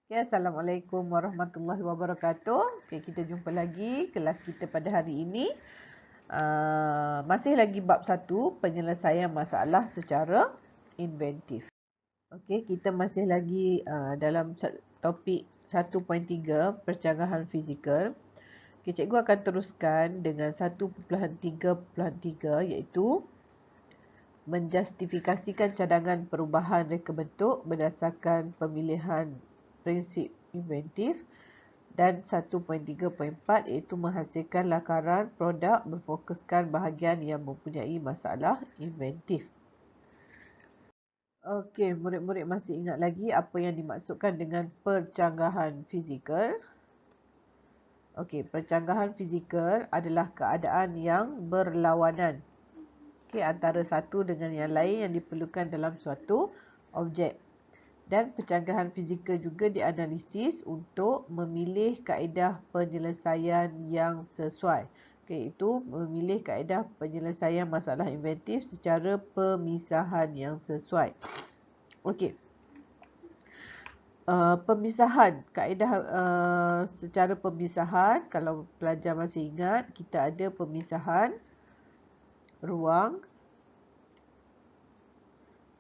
Okay, Assalamualaikum warahmatullahi wabarakatuh. Okay, kita jumpa lagi kelas kita pada hari ini. Masih lagi bab 1, penyelesaian masalah secara inventif. Okay, kita masih lagi dalam topik 1.3, percanggahan fizikal. Okay, cikgu akan teruskan dengan 1.3.3 iaitu menjustifikasikan cadangan perubahan reka bentuk berdasarkan pemilihan prinsip inventif, dan 1.3.4 iaitu menghasilkan lakaran produk berfokuskan bahagian yang mempunyai masalah inventif. Okey, murid-murid masih ingat lagi apa yang dimaksudkan dengan percanggahan fizikal? Okey, percanggahan fizikal adalah keadaan yang berlawanan antara satu dengan yang lain yang diperlukan dalam suatu objek. Dan percanggahan fizikal juga dianalisis untuk memilih kaedah penyelesaian yang sesuai. Iaitu memilih kaedah penyelesaian masalah inventif secara pemisahan yang sesuai. Okey. Pemisahan, kaedah secara pemisahan, kalau pelajar masih ingat, kita ada pemisahan ruang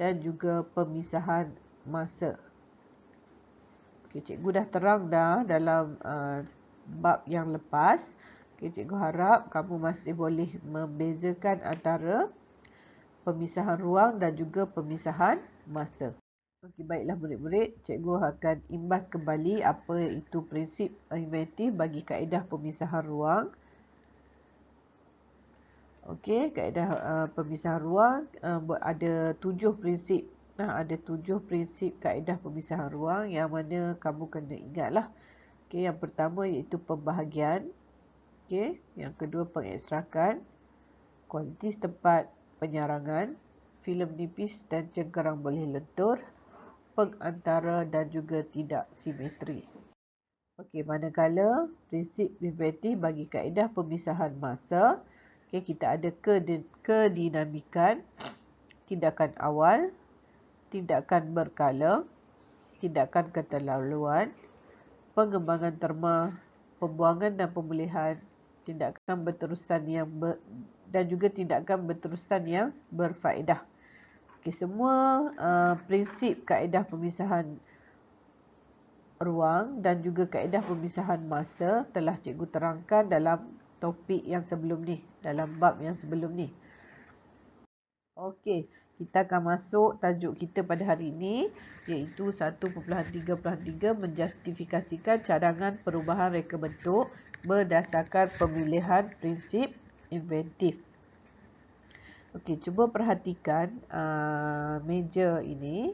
dan juga pemisahan masa. Okay, cikgu dah terang dah dalam bab yang lepas. Okay, cikgu harap kamu masih boleh membezakan antara pemisahan ruang dan juga pemisahan masa. Okey, baiklah murid-murid, cikgu akan imbas kembali apa itu prinsip inventif bagi kaedah pemisahan ruang. Okey, kaedah pemisahan ruang ada 7 prinsip. Ada 7 prinsip kaedah pemisahan ruang yang mana kamu kena ingatlah. Okey, yang pertama iaitu pembahagian. Okey, yang kedua pengekstrakan, kuantitas tempat penyarangan, filem nipis dan cengkerang boleh lentur, pengantara dan juga tidak simetri. Okey, manakala prinsip inventif bagi kaedah pemisahan masa, okay, kita ada kedinamikan, tindakan awal, tindakan berkala, tindakan keterlaluan, pengembangan terma, pembuangan dan pemulihan, tindakan berterusan dan juga tindakan berterusan yang berfaedah. Okay, semua prinsip kaedah pemisahan ruang dan juga kaedah pemisahan masa telah cikgu terangkan dalam topik yang sebelum ni, dalam bab yang sebelum ni. Okey, kita akan masuk tajuk kita pada hari ini iaitu 1.3.3 menjustifikasikan cadangan perubahan reka bentuk berdasarkan pemilihan prinsip inventif. Okey, cuba perhatikan meja ini.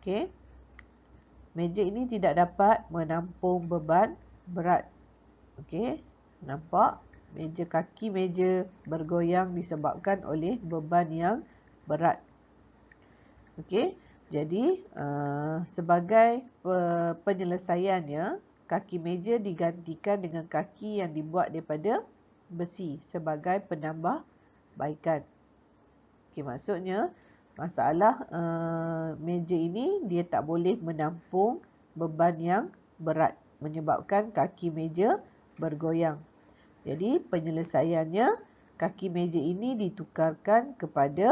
Okey. Meja ini tidak dapat menampung beban berat. Okey, nampak? Kaki meja bergoyang disebabkan oleh beban yang berat. Okey, jadi sebagai penyelesaiannya, kaki meja digantikan dengan kaki yang dibuat daripada besi sebagai penambah baikan. Okey, maksudnya masalah meja ini dia tak boleh menampung beban yang berat menyebabkan kaki meja bergoyang. Jadi penyelesaiannya, kaki meja ini ditukarkan kepada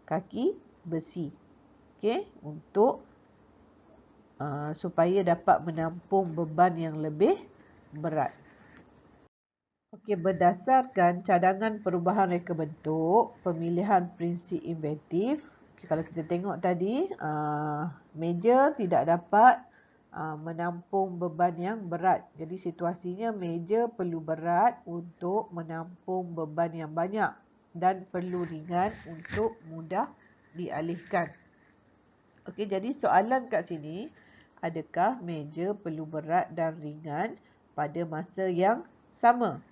kaki besi. Okey, untuk supaya dapat menampung beban yang lebih berat. Okey, berdasarkan cadangan perubahan reka bentuk, pemilihan prinsip inventif. Okay, kalau kita tengok tadi, meja tidak dapat menampung beban yang berat. Jadi situasinya meja perlu berat untuk menampung beban yang banyak dan perlu ringan untuk mudah dialihkan. Okey, jadi soalan kat sini, adakah meja perlu berat dan ringan pada masa yang sama?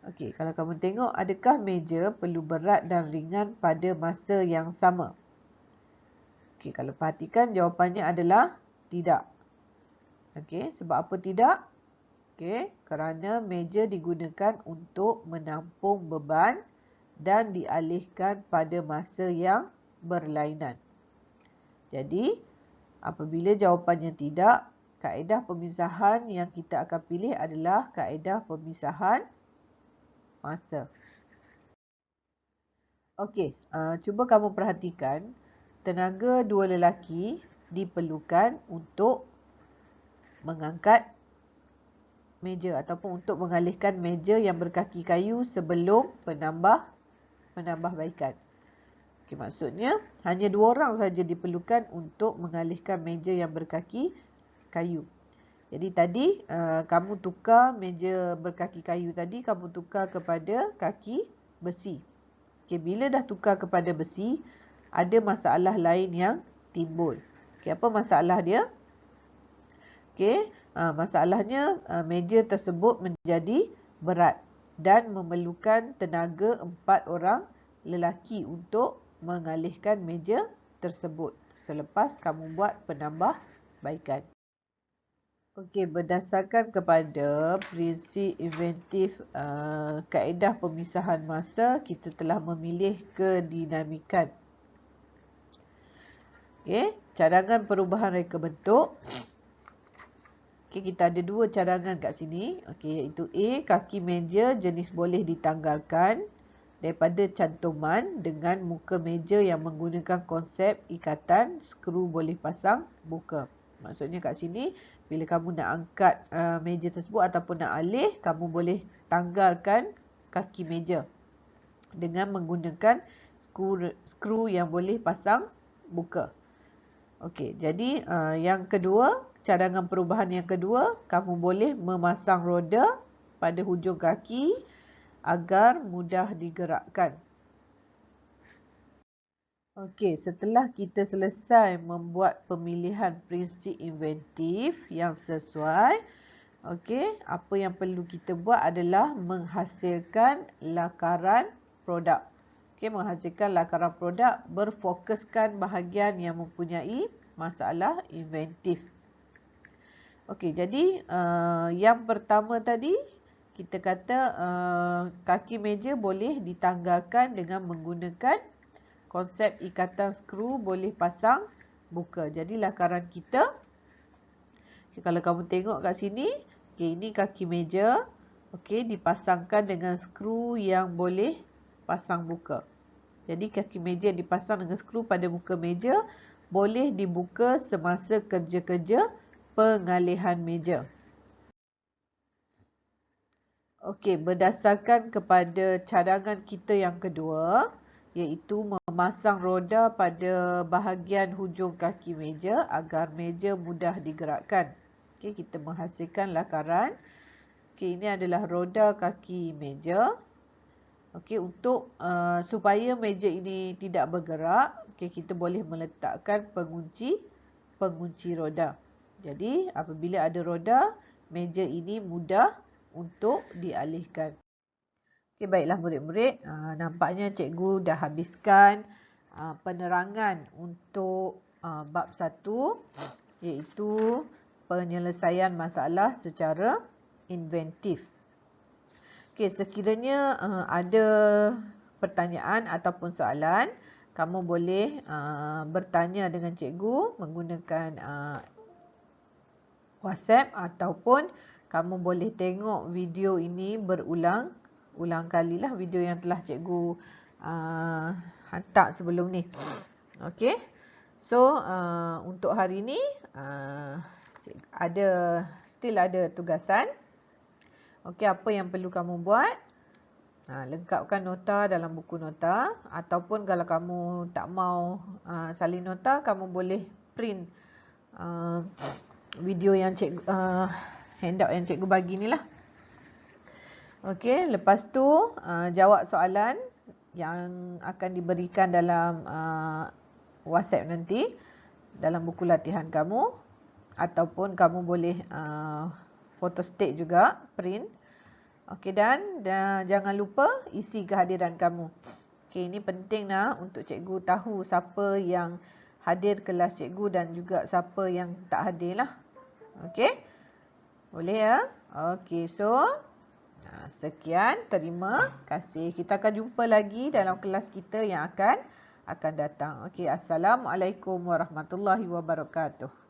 Okey, kalau kamu tengok, adakah meja perlu berat dan ringan pada masa yang sama? Okey, kalau perhatikan jawapannya adalah tidak. Okey, sebab apa tidak? Okey, kerana meja digunakan untuk menampung beban dan dialihkan pada masa yang berlainan. Jadi, Apabila jawapannya tidak, kaedah pemisahan yang kita akan pilih adalah kaedah pemisahan masa. Okey, cuba kamu perhatikan tenaga dua lelaki diperlukan untuk mengangkat meja ataupun untuk mengalihkan meja yang berkaki kayu sebelum penambahbaikan. Okey, maksudnya hanya 2 orang saja diperlukan untuk mengalihkan meja yang berkaki kayu. Jadi tadi kamu tukar meja berkaki kayu tadi, kamu tukar kepada kaki besi. Okey, bila dah tukar kepada besi, ada masalah lain yang timbul. Okey, apa masalah dia? Okey, masalahnya meja tersebut menjadi berat dan memerlukan tenaga 4 orang lelaki untuk mengalihkan meja tersebut selepas kamu buat penambahbaikan. Okey, berdasarkan kepada prinsip inventif kaedah pemisahan masa, kita telah memilih kedinamikan. Okey, cadangan perubahan reka bentuk. Okey, kita ada 2 cadangan kat sini. Okey, iaitu A, kaki meja jenis boleh ditanggalkan daripada cantuman dengan muka meja yang menggunakan konsep ikatan, skru boleh pasang buka. Maksudnya kat sini, bila kamu nak angkat meja tersebut ataupun nak alih, kamu boleh tanggalkan kaki meja dengan menggunakan skru yang boleh pasang buka. Okey, jadi yang kedua, cadangan perubahan yang kedua, kamu boleh memasang roda pada hujung kaki agar mudah digerakkan. Okey, setelah kita selesai membuat pemilihan prinsip inventif yang sesuai, okey, apa yang perlu kita buat adalah menghasilkan lakaran produk. Okey, menghasilkan lakaran produk berfokuskan bahagian yang mempunyai masalah inventif. Okey, jadi yang pertama tadi kita kata kaki meja boleh ditanggalkan dengan menggunakan konsep ikatan skru boleh pasang buka. Jadi lakaran kita, okay, kalau kamu tengok kat sini, okay, ini kaki meja, okay, dipasangkan dengan skru yang boleh pasang buka. Jadi kaki meja dipasang dengan skru pada muka meja boleh dibuka semasa kerja-kerja pengalihan meja. Okey, berdasarkan kepada cadangan kita yang kedua, iaitu memasang roda pada bahagian hujung kaki meja agar meja mudah digerakkan. Okey, kita menghasilkan lakaran. Okey, ini adalah roda kaki meja. Okey, untuk supaya meja ini tidak bergerak, okey, kita boleh meletakkan pengunci roda. Jadi, apabila ada roda, meja ini mudah untuk dialihkan. Okey, baiklah murid-murid, nampaknya cikgu dah habiskan penerangan untuk bab 1, iaitu penyelesaian masalah secara inventif. Okey, sekiranya ada pertanyaan ataupun soalan, kamu boleh bertanya dengan cikgu menggunakan WhatsApp ataupun kamu boleh tengok video ini berulang kalilah, video yang telah cikgu hantar sebelum ni. Okey. So, untuk hari ni still ada tugasan. Okey, apa yang perlu kamu buat? Lengkapkan nota dalam buku nota, ataupun kalau kamu tak mau salin nota, kamu boleh print video yang cikgu handout yang cikgu bagi ni lah. Okey, lepas tu jawab soalan yang akan diberikan dalam WhatsApp nanti dalam buku latihan kamu, ataupun kamu boleh photostat juga, print. Okey, dan jangan lupa isi kehadiran kamu. Okey, ini penting untuk cikgu tahu siapa yang hadir kelas cikgu dan juga siapa yang tak hadir lah. Okey, boleh ya? Okey, so sekian, terima kasih. Kita akan jumpa lagi dalam kelas kita yang akan akan datang. Okey, Assalamualaikum warahmatullahi wabarakatuh.